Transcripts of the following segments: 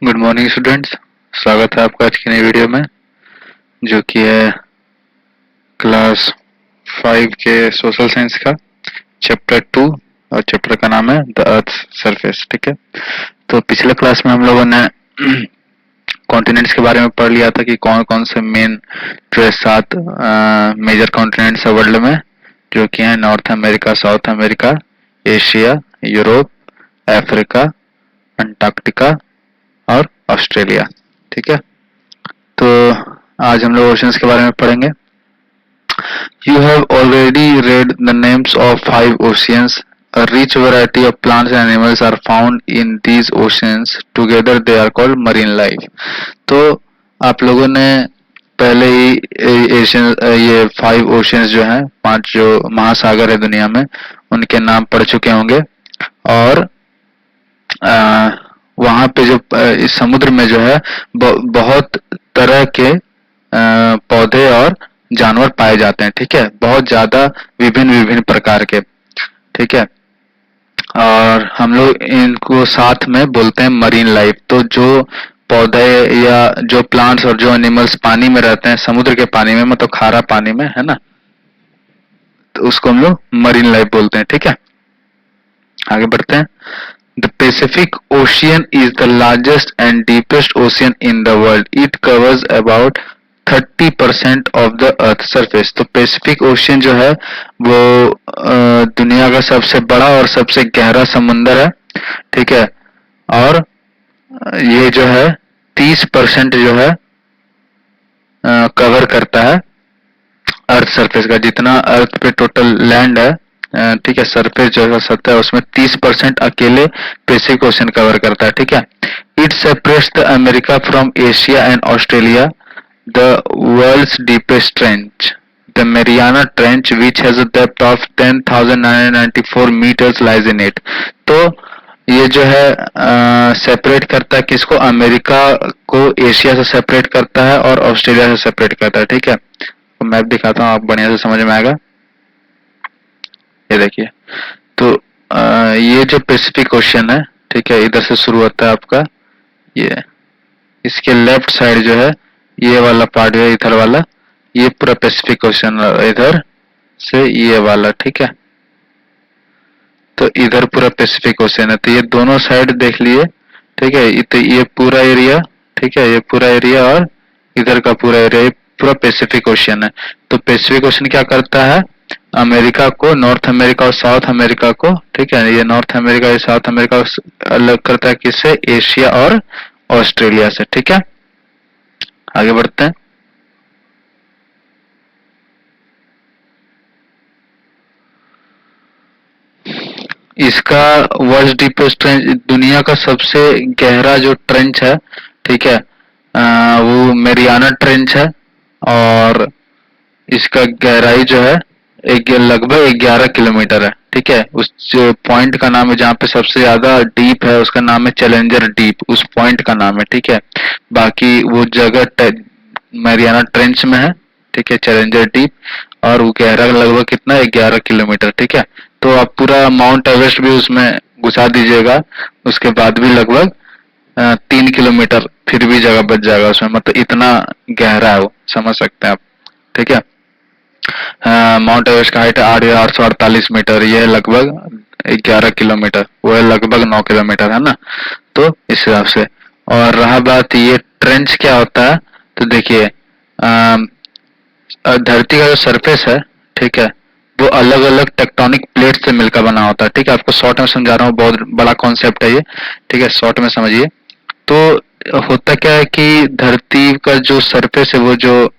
Good morning students. स्वागत है आपका आज की नई वीडियो में, जो कि है क्लास 5 के सोशल साइंस का चैप्टर 2 और चैप्टर का नाम है द अर्थ सरफेस। ठीक है, तो पिछले क्लास में हम लोगों ने कॉन्टिनेंट्स के बारे में पढ़ लिया था कि कौन कौन से मेन जो है 7 मेजर कॉन्टिनेंट्स है वर्ल्ड में, जो कि है north America, south America, Asia, Europe, Africa, Antarctica और ऑस्ट्रेलिया। ठीक है, तो आज हम लोग ओशंस के बारे में पढ़ेंगे। You have already read the names of 5 oceans. A rich variety of plants and animals are found in these oceans. Together they are called marine life. तो आप लोगों ने पहले ही एशियन ये 5 ओशियंस जो हैं, 5 जो महासागर है दुनिया में, उनके नाम पढ़ चुके होंगे। और वहाँ पे जो इस समुद्र में जो है बहुत तरह के पौधे और जानवर पाए जाते हैं। ठीक है, बहुत ज्यादा विभिन्न विभिन्न प्रकार के। ठीक है, और हम लोग इनको साथ में बोलते हैं मरीन लाइफ। तो जो पौधे या जो प्लांट्स और जो एनिमल्स पानी में रहते हैं, समुद्र के पानी में, मतलब खारा पानी में, है ना, तो उसको हम लोग मरीन लाइफ बोलते हैं। ठीक है, आगे बढ़ते हैं। The Pacific Ocean is the largest and deepest ocean in the world. It covers about 30% of the Earth surface. तो Pacific Ocean जो है वो दुनिया का सबसे बड़ा और सबसे गहरा समुंदर है। ठीक है, और ये जो है 30% जो है कवर करता है अर्थ सरफेस का। जितना अर्थ पे टोटल लैंड है, ठीक है, सरफेस जो है सतह है, उसमें 30% अकेले पैसिफिक ओशन कवर करता है। ठीक है, it separates the America from Asia and Australia. The world's deepest trench, the Mariana trench, which has a depth of 10,994 metres, lies in it. तो ये जो है सेपरेट करता है किसको? अमेरिका को एशिया से सेपरेट करता है और ऑस्ट्रेलिया से सेपरेट करता है। ठीक है, तो मैप दिखाता हूँ, आप बढ़िया से समझ में आएगा। ये देखिए, तो ये जो पैसिफिक ओशन है, ठीक है, इधर से शुरू होता है आपका, ये इसके लेफ्ट साइड जो है ये वाला पार्ट है, इधर वाला, ये पूरा पैसिफिक ओशन, इधर से ये वाला। ठीक है, तो इधर पूरा पैसिफिक ओशन है। तो ये दोनों साइड देख लिए। ठीक है, तो ये पूरा एरिया, ठीक है, ये पूरा एरिया और इधर का पूरा एरिया, ये पूरा पैसिफिक ओशन है। तो पैसिफिक ओशन क्या करता है? अमेरिका को, नॉर्थ अमेरिका और साउथ अमेरिका को, ठीक है, ये नॉर्थ अमेरिका, ये साउथ अमेरिका अलग करता है किससे? एशिया और ऑस्ट्रेलिया से। ठीक है, आगे बढ़ते हैं। इसका वर्ल्ड डीपेस्ट ट्रेंच, दुनिया का सबसे गहरा जो ट्रेंच है, ठीक है, वो मेरियाना ट्रेंच है। और इसका गहराई जो है एक लगभग 11 किलोमीटर है। ठीक है, उस पॉइंट का नाम है जहाँ पे सबसे ज्यादा डीप है, उसका नाम है चैलेंजर डीप, उस पॉइंट का नाम है। ठीक है, बाकी वो जगह मैरियाना ट्रेंच में है। ठीक है, चैलेंजर डीप, और वो गहरा लगभग कितना? 11 किलोमीटर। ठीक है, तो आप पूरा माउंट एवरेस्ट भी उसमें घुसा दीजिएगा, उसके बाद भी लगभग 3 किलोमीटर फिर भी जगह बच जाएगा उसमें, मतलब इतना गहरा है वो, समझ सकते हैं आप। ठीक है, माउंट एवरेस्ट का हाइट है 8,848 मीटर, ये है लगभग 11 किलोमीटर, वो है लगभग 9 किलोमीटर, है ना। तो इस हिसाब से, और रहा बात ये ट्रेंच क्या होता है, तो देखिए धरती का जो सरफेस है, ठीक है, वो अलग अलग टेक्टोनिक प्लेट से मिलकर बना होता है। ठीक है, आपको शॉर्ट में समझा रहा हूँ, बहुत बड़ा कॉन्सेप्ट है ये। ठीक है, शॉर्ट में समझिए। तो होता क्या है कि धरती का जो सरफेस है, वो जो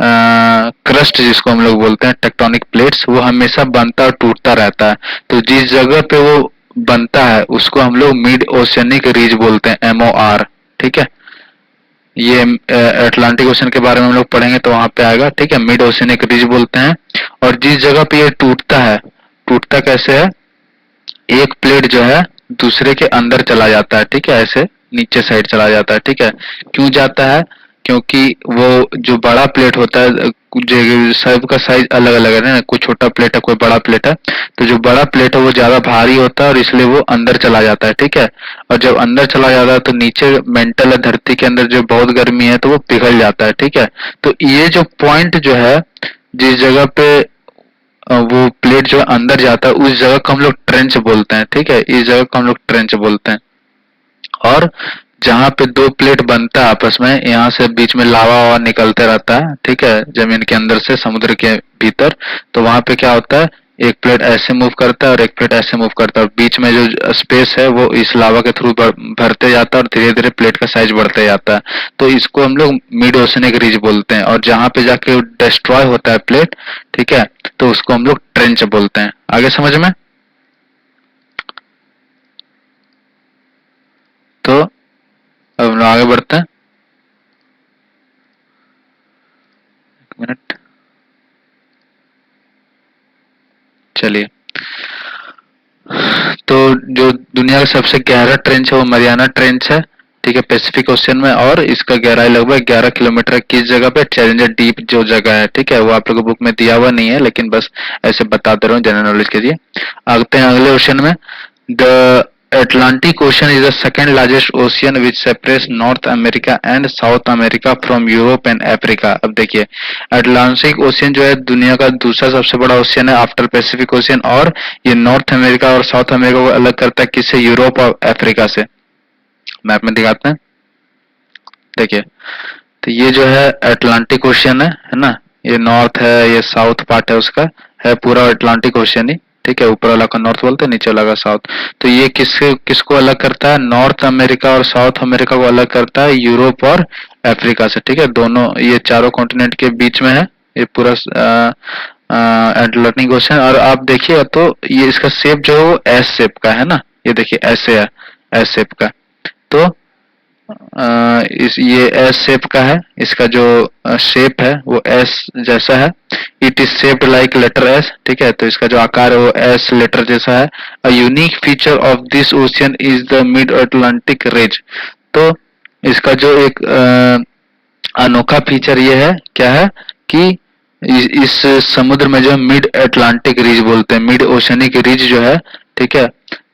क्रस्ट जिसको हम लोग बोलते हैं, टेक्टोनिक प्लेट्स, वो हमेशा बनता और टूटता रहता है। तो जिस जगह पे वो बनता है उसको हम लोग मिड ओशियनिक रीज बोलते हैं, MOR। ठीक है, ये अटलांटिक ओशन के बारे में हम लोग पढ़ेंगे तो वहां पे आएगा। ठीक है, मिड ओशियनिक रीज बोलते हैं। और जिस जगह पे ये टूटता है, टूटता कैसे है? एक प्लेट जो है दूसरे के अंदर चला जाता है। ठीक है, ऐसे नीचे साइड चला जाता है। ठीक है, क्यों जाता है? क्योंकि वो जो बड़ा प्लेट होता है, सबका साइज अलग अलग है ना, कोई छोटा प्लेट है कोई बड़ा प्लेट है, तो जो बड़ा प्लेट है वो ज्यादा भारी होता है और इसलिए वो अंदर चला जाता है, ठीक है। और जब अंदर चला जाता है तो नीचे मेंटल है, धरती के अंदर जो बहुत गर्मी है तो वो पिघल जाता है, ठीक है। तो ये जो पॉइंट जो है, जिस जगह पे वो प्लेट जो अंदर जाता है, उस जगह को हम लोग ट्रेंच बोलते हैं, ठीक है। इस जगह को हम लोग ट्रेंच बोलते हैं। और जहाँ पे दो प्लेट बनता है आपस में, यहाँ से बीच में लावा वावा निकलते रहता है, ठीक है, जमीन के अंदर से समुद्र के भीतर। तो वहां पे क्या होता है, एक प्लेट ऐसे मूव करता है और एक प्लेट ऐसे मूव करता है, और बीच में जो स्पेस है वो इस लावा के थ्रू भरते जाता है और धीरे धीरे प्लेट का साइज बढ़ते जाता है। तो इसको हम लोग मिड ओशनिक रीज बोलते हैं। और जहाँ पे जाके डिस्ट्रॉय होता है प्लेट, ठीक है, तो उसको हम लोग ट्रेंच बोलते हैं। आगे समझ में? तो अब हम लोग आगे बढ़ते हैं। एक मिनट, चलिए। तो जो दुनिया का सबसे गहरा ट्रेंच है वो मरियाना ट्रेंच है, ठीक है, पैसिफिक ओशियन में। और इसका गहराई लगभग 11 किलोमीटर है। किस जगह पे? चैलेंजर डीप जो जगह है, ठीक है, वो आप लोगों को बुक में दिया हुआ नहीं है, लेकिन बस ऐसे बता दे रहा हूँ जनरल नॉलेज के लिए। आते हैं अगले ओशन में। The Atlantic Ocean is the second largest ocean which separates North America and South America from Europe and Africa। अब देखिए, अटलांटिक ओशियन जो है दुनिया का दूसरा सबसे बड़ा ओशियन है आफ्टर पैसिफिक ओशियन, और ये नॉर्थ अमेरिका और साउथ अमेरिका को अलग करता है, किससे? यूरोप और अफ्रीका से। मैप में दिखाते हैं, देखिए। तो ये जो है अटलांटिक ओशियन है ना, ये नॉर्थ है, ये साउथ पार्ट है उसका, है पूरा अटलांटिक ओशियन ही, ठीक है। ऊपर वाला को नॉर्थ बोलते हैं, नीचे वाला का साउथ। तो ये किसको अलग करता है? नॉर्थ अमेरिका और साउथ अमेरिका को अलग करता है यूरोप और अफ्रीका से, ठीक है। दोनों ये चारों कॉन्टिनेंट के बीच में है ये पूरा अटलांटिक ओशियन। और आप देखिएगा तो ये इसका शेप जो है वो एस शेप का है ना, ये देखिए ऐसे है, एस शेप का। तो इस ये एस शेप का है, इसका जो शेप है वो एस जैसा है। It is shaped like letter S, ठीक है। तो इसका जो आकार है वो एस लेटर जैसा है। A unique feature of this ocean is the mid Atlantic ridge. तो इसका जो एक अनोखा फीचर ये है, क्या है कि इस समुद्र में जो मिड अटलांटिक रिज बोलते हैं, मिड ओशनिक रिज जो है, ठीक है।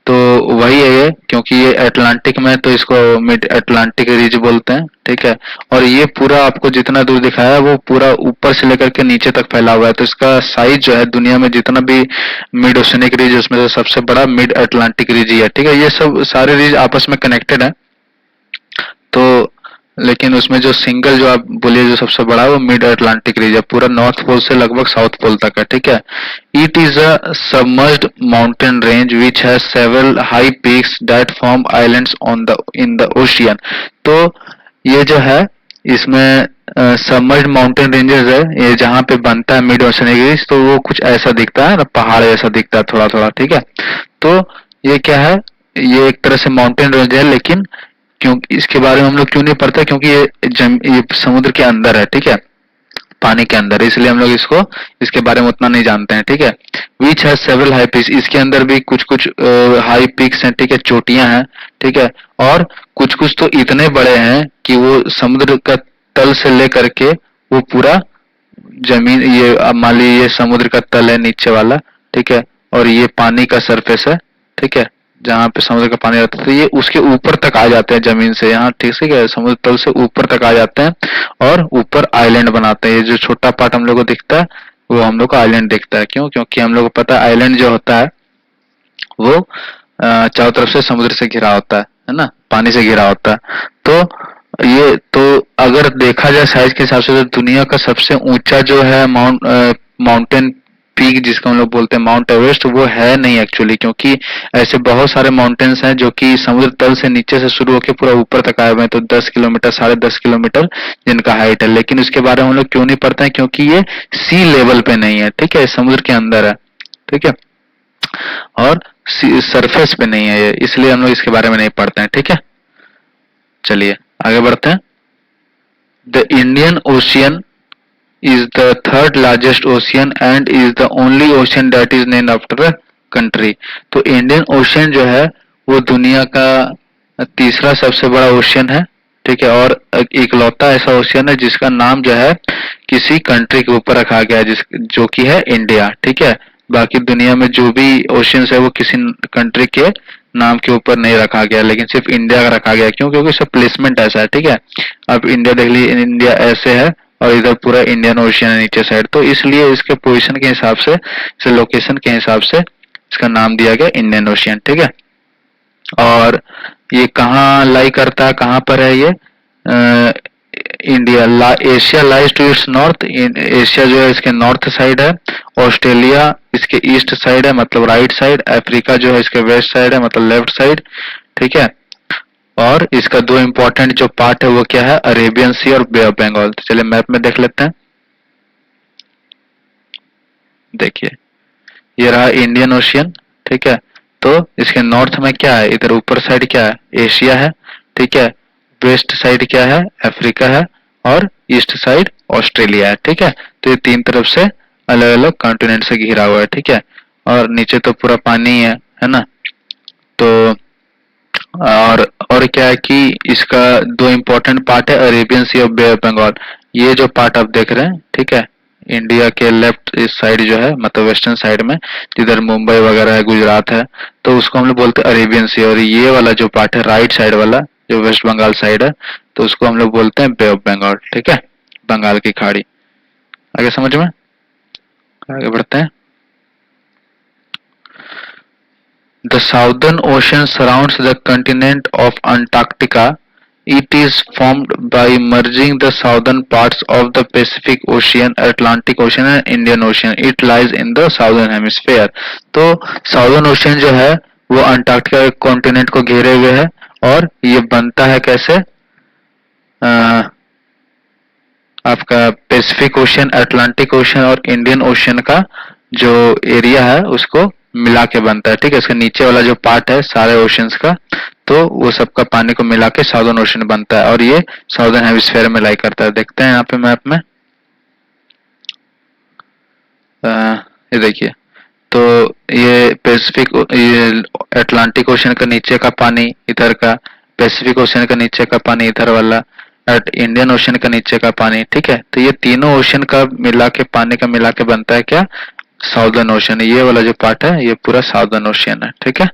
तो वही है ये, क्योंकि ये अटलांटिक में, तो इसको मिड अटलांटिक रिज बोलते हैं, ठीक है। और ये पूरा आपको जितना दूर दिखाया है वो पूरा ऊपर से लेकर के नीचे तक फैला हुआ है। तो इसका साइज जो है दुनिया में जितना भी मिड ओशनिक रिज उसमें से सबसे बड़ा मिड अटलांटिक रिज ही है, ठीक है। ये सब सारे रिज आपस में कनेक्टेड है। तो लेकिन उसमें जो सिंगल जो आप बोलिए जो सबसे बड़ा है वो मिड अटलांटिक रीजन, पूरा नॉर्थ पोल से लगभग साउथ पोल तक है, ठीक है। It is a submerged mountain range which has several high peaks that form islands on the in the ocean. तो ये जो है इसमें सबमर्ज्ड माउंटेन रेंजेस है, ये जहाँ पे बनता है मिड ओशियनिक रेंज, तो वो कुछ ऐसा दिखता है ना, पहाड़ जैसा दिखता है थोड़ा थोड़ा, ठीक है। तो ये क्या है, ये एक तरह से माउंटेन रेंज है, लेकिन क्योंकि इसके बारे में हम लोग क्यों नहीं पढ़ते, क्योंकि ये समुद्र के अंदर है, ठीक है, पानी के अंदर, इसलिए हम लोग इसको इसके बारे में उतना नहीं जानते हैं, ठीक है। Which has several high peaks, इसके अंदर भी कुछ कुछ हाई पीक्स हैं, ठीक है, चोटियां हैं, ठीक है। और कुछ कुछ तो इतने बड़े हैं कि वो समुद्र का तल से लेकर के वो पूरा जमीन, ये अब मान लीजिए ये समुद्र का तल है नीचे वाला, ठीक है, और ये पानी का सरफेस है, ठीक है, जहाँ पे समुद्र का पानी रहता है, तो ये उसके ऊपर तक आ जाते हैं जमीन से, यहाँ ठीक है, समुद्र तल से ऊपर तक आ जाते हैं और ऊपर आइलैंड बनाते हैं। ये जो छोटा पार्ट हम लोग को दिखता है वो हम लोग को आइलैंड दिखता है। क्यों? क्योंकि हम लोग को पता है आइलैंड जो होता है वो चारों तरफ से समुद्र से घिरा होता है ना, पानी से घिरा होता है। तो ये तो अगर देखा जाए साइज के हिसाब से, तो दुनिया का सबसे ऊंचा जो है माउंटेन पीक जिसको हम लोग बोलते हैं माउंट एवरेस्ट, वो है नहीं एक्चुअली, क्योंकि ऐसे बहुत सारे माउंटेन्स हैं जो कि समुद्र तल से नीचे से शुरू होकर पूरा ऊपर तक आए हुए हैं, तो 10 किलोमीटर 10.5 किलोमीटर जिनका हाइट है। लेकिन उसके बारे में हम लोग क्यों नहीं पढ़ते हैं? क्योंकि ये सी लेवल पे नहीं है, ठीक है, समुद्र के अंदर है, ठीक है, और सरफेस पे नहीं है ये, इसलिए हम लोग इसके बारे में नहीं पढ़ते हैं, ठीक है। चलिए आगे बढ़ते हैं। The Indian ocean is the third largest ocean and is the only ocean that is named after a country। तो इंडियन ओशियन जो है वो दुनिया का तीसरा सबसे बड़ा ओशियन है, ठीक है। और इकलौता ऐसा ओशियन है जिसका नाम जो है किसी कंट्री के ऊपर रखा गया है, जिस जो कि है इंडिया, ठीक है। बाकी दुनिया में जो भी ओशियंस है वो किसी कंट्री के नाम के ऊपर नहीं रखा गया, लेकिन सिर्फ इंडिया का रखा गया। क्यों? क्योंकि इसका प्लेसमेंट ऐसा है, ठीक है। अब इंडिया देख लीजिए, इंडिया ऐसे है और इधर पूरा इंडियन ओशियन है नीचे साइड, तो इसलिए इसके पोजीशन के हिसाब से, इसे लोकेशन के हिसाब से इसका नाम दिया गया इंडियन ओशियन, ठीक है। और ये कहाँ लाई करता है, कहाँ पर है ये? India Asia lies to its north, Asia जो है इसके नॉर्थ साइड है, ऑस्ट्रेलिया इसके ईस्ट साइड है मतलब राइट साइड, अफ्रीका जो है इसके वेस्ट साइड है मतलब लेफ्ट साइड, ठीक है। और इसका दो इंपॉर्टेंट जो पार्ट है वो क्या है? अरेबियन सी और बे ऑफ बंगाल। तो चलिए मैप में देख लेते हैं। देखिए ये रहा इंडियन ओशियन, ठीक है। तो इसके नॉर्थ में क्या है? इधर ऊपर साइड क्या है? एशिया है, ठीक है। वेस्ट साइड क्या है? अफ्रीका है। और ईस्ट साइड ऑस्ट्रेलिया है, ठीक है। तो ये तीन तरफ से अलग अलग कॉन्टिनेंट से घिरा हुआ है, ठीक है। और नीचे तो पूरा पानी है ना। तो और क्या है कि इसका दो इंपॉर्टेंट पार्ट है, अरेबियन सी और बे ऑफ बंगाल। ये जो पार्ट आप देख रहे हैं, ठीक है, इंडिया के लेफ्ट इस साइड जो है मतलब वेस्टर्न साइड में, जिधर मुंबई वगैरह है, गुजरात है, तो उसको हम लोग बोलते हैं अरेबियन सी। और ये वाला जो पार्ट है राइट साइड वाला, जो वेस्ट बंगाल साइड है, तो उसको हम लोग बोलते हैं बे ऑफ बंगाल, ठीक है, बंगाल की खाड़ी। आगे समझ में? आगे बढ़ते हैं। The Southern Ocean surrounds the continent of Antarctica. It is formed by merging the southern parts of the Pacific Ocean, Atlantic Ocean and Indian Ocean. It lies in the southern hemisphere. तो Southern Ocean जो है वो Antarctica continent को घेरे हुए है, और ये बनता है कैसे? आपका पैसिफिक ओशियन, अटलांटिक ओशियन और इंडियन ओशियन का जो एरिया है उसको मिला के बनता है, ठीक है। इसके नीचे वाला जो पार्ट है सारे ओशियंस का, तो वो सबका पानी को मिला के साउदर्न ओशियन बनता है, और ये साउदर्न हेमिस्फीयर में लाई करता है। देखते हैं यहाँ पे मैप में। ये देखिए, तो ये पैसिफिक, ये अटलांटिक ओशियन का नीचे का पानी इधर का, पैसिफिक ओशियन का नीचे का पानी इधर वाला, इंडियन ओशियन का नीचे का पानी, ठीक है। तो ये तीनों ओशियन का मिला के, पानी का मिला के बनता है क्या? Southern ocean. ये वाला जो पार्ट है ये पूरा साउदर्न ओशियन है, ठीक है।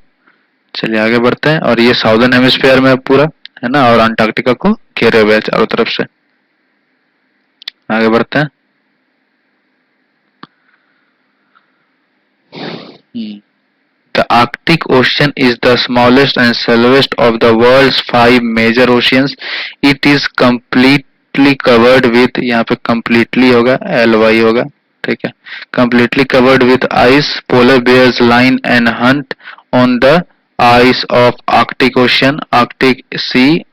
चलिए आगे बढ़ते हैं। और ये साउदर्न हेमिस्फीयर में पूरा है ना, और अंटार्कटिका को घेरे हुए है चारों तरफ से। आगे बढ़ते हैं। The Arctic Ocean is the smallest and shallowest of the world's 5 major oceans. It is completely covered with, यहाँ पे completely होगा, ly होगा, ठीक है, completely covered with ice. Polar bears line and hunt on the ice of Arctic Ocean. Arctic Sea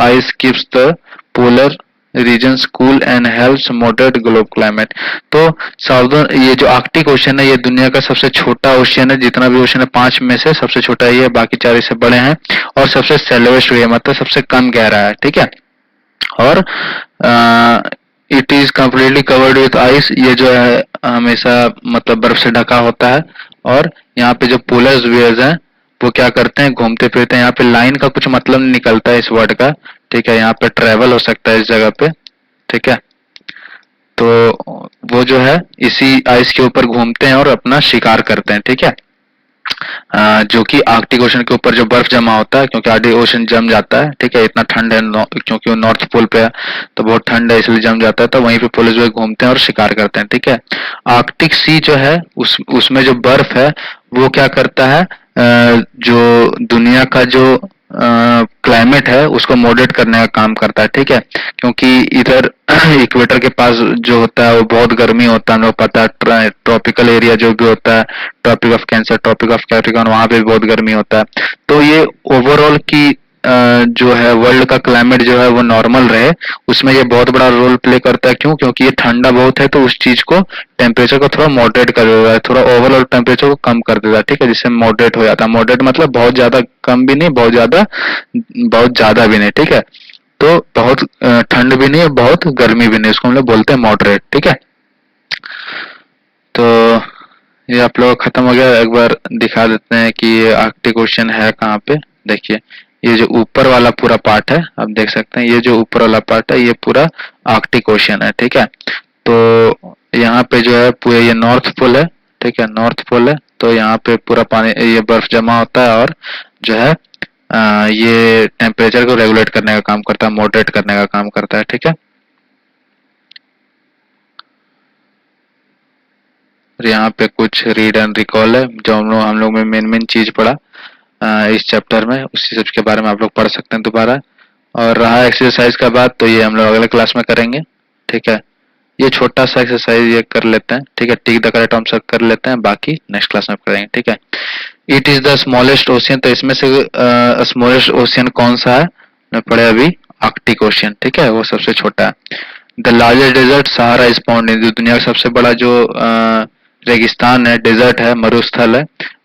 ice keeps the polar regions cool and helps moderate globe climate. तो southern, ये जो Arctic ocean है ये दुनिया का सबसे छोटा ocean है। जितना भी ओशन है 5 में से सबसे छोटा ये है, बाकी 4 इससे बड़े हैं, और सबसे सेलोवेस्ट भी है मतलब सबसे कम गहरा है, ठीक है। और it is completely covered with ice, ये जो है हमेशा मतलब बर्फ से ढका होता है। और यहाँ पे जो पोलर बियर्स हैं वो क्या करते हैं? घूमते फिरते हैं। यहाँ पे लाइन का कुछ मतलब नहीं निकलता है इस वर्ड का, ठीक है। यहाँ पे ट्रेवल हो सकता है इस जगह पे, ठीक है। तो वो जो है इसी आइस के ऊपर घूमते हैं और अपना शिकार करते हैं, ठीक है। जो कि आर्कटिक ओशन के ऊपर जो बर्फ जमा होता है, क्योंकि आर्कटिक ओशन जम जाता है, ठीक है, इतना ठंड है, क्योंकि वो नॉर्थ पोल पे है तो बहुत ठंड है इसलिए जम जाता है, तो वहीं पे पुलिस जो घूमते हैं और शिकार करते हैं, ठीक है। आर्कटिक सी जो है उसमें जो बर्फ है वो क्या करता है? जो दुनिया का जो क्लाइमेट है उसको मॉडरेट करने का काम करता है, ठीक है। क्योंकि इधर इक्वेटर के पास जो होता है वो बहुत गर्मी होता है, हम लोग पता है। ट्रॉपिकल एरिया जो भी होता है, Tropic of Cancer, Tropic of Capricorn, वहां पे भी बहुत गर्मी होता है। तो ये ओवरऑल की जो है वर्ल्ड का क्लाइमेट जो है वो नॉर्मल रहे, उसमें ये बहुत बड़ा रोल प्ले करता है। क्यों? क्योंकि ये ठंडा बहुत है तो उस चीज को, टेम्परेचर को थोड़ा मॉडरेट कर देता है, थोड़ा ओवरऑल टेम्परेचर को कम कर देता है, ठीक है, जिससे मॉडरेट हो जाता है। मॉडरेट मतलब बहुत ज्यादा कम भी नहीं, बहुत ज्यादा भी नहीं, ठीक है। तो बहुत ठंड भी नहीं है, बहुत गर्मी भी नहीं, इसको हम लोग बोलते हैं मॉडरेट, ठीक है। तो ये आप लोग खत्म हो गया। एक बार दिखा देते हैं कि ये आर्कटिक ओशन है कहाँ पे। देखिए ये जो ऊपर वाला पूरा पार्ट है, आप देख सकते हैं ये जो ऊपर वाला पार्ट है ये पूरा आर्कटिक ओशियन है, ठीक है। तो यहाँ पे जो है पूरे ये नॉर्थ पोल है, ठीक है, नॉर्थ पोल है। तो यहाँ पे पूरा पानी ये बर्फ जमा होता है और जो है ये टेम्परेचर को रेगुलेट करने का काम करता है, मॉडरेट करने का काम करता है, ठीक है। और यहाँ पे कुछ रीड एंड रिकॉल है जो हम लोग में मेन चीज पढ़ा इस चैप्टर में, उसी सब के बारे में आप लोग पढ़ सकते हैं दोबारा। और रहा एक्सरसाइज का बात, तो ये हम लोग अगले क्लास में करेंगे, ठीक है। ये छोटा सा एक्सरसाइज ये कर लेते हैं, ठीक है, टिक द करेक्ट आंसर कर लेते हैं, बाकी नेक्स्ट क्लास में करेंगे, ठीक है। It is the smallest ocean, तो इसमें से स्मॉलेस्ट ओशियन कौन सा है, मैं पढ़े अभी आर्कटिक ओशियन, ठीक है, वो सबसे छोटा है। The largest desert Sahara is found in, दुनिया का सबसे बड़ा जो रेगिस्तान है, डेजर्ट है, मरुस्थल है,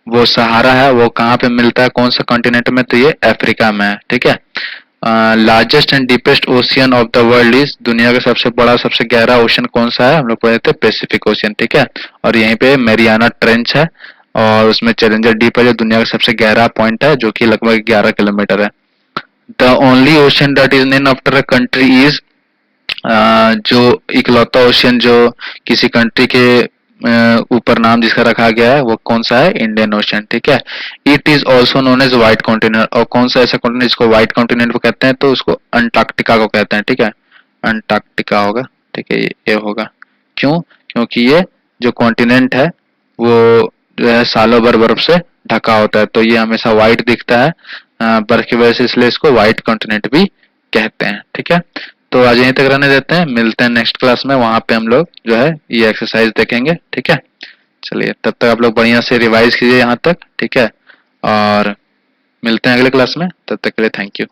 वो सहारा है, वो कहाँ पे मिलता है, कौन सा कॉन्टिनेंट में, तो ये अफ्रीका में है, ठीक है। Largest and deepest ocean of the world is, दुनिया का सबसे बड़ा सबसे गहरा ओशन कौन सा है, हम लोग पढ़े थे पैसिफिक ओशियन, ठीक है। और यहीं पे मेरियाना ट्रेंच है और उसमें चैलेंजर डीप है जो दुनिया का सबसे गहरा पॉइंट है जो कि लगभग 11 किलोमीटर है। The only ocean that is named after a country is, जो इकलौता ओशियन जो किसी कंट्री के ऊपर नाम जिसका रखा गया है वो कौन सा है, इंडियन ओशियन, ठीक है। It is also known as white continent, और कौन सा ऐसा कॉन्टिनेंट जिसको व्हाइट कॉन्टिनेंट को कहते हैं, तो उसको अंटार्कटिका को कहते हैं, ठीक है, अंटार्कटिका होगा, ठीक है, ये होगा। क्यों, क्योंकि ये जो कॉन्टिनेंट है वो जो है सालों भर बर्फ से ढका होता है, तो ये हमेशा व्हाइट दिखता है बर्फ की वजह से, इसलिए इसको व्हाइट कॉन्टिनेंट भी कहते हैं, ठीक है। तो आज यहीं तक रहने देते हैं, मिलते हैं नेक्स्ट क्लास में, वहां पे हम लोग जो है ये एक्सरसाइज देखेंगे, ठीक है। चलिए तब तक आप लोग बढ़िया से रिवाइज कीजिए यहाँ तक, ठीक है, और मिलते हैं अगले क्लास में, तब तक के लिए थैंक यू।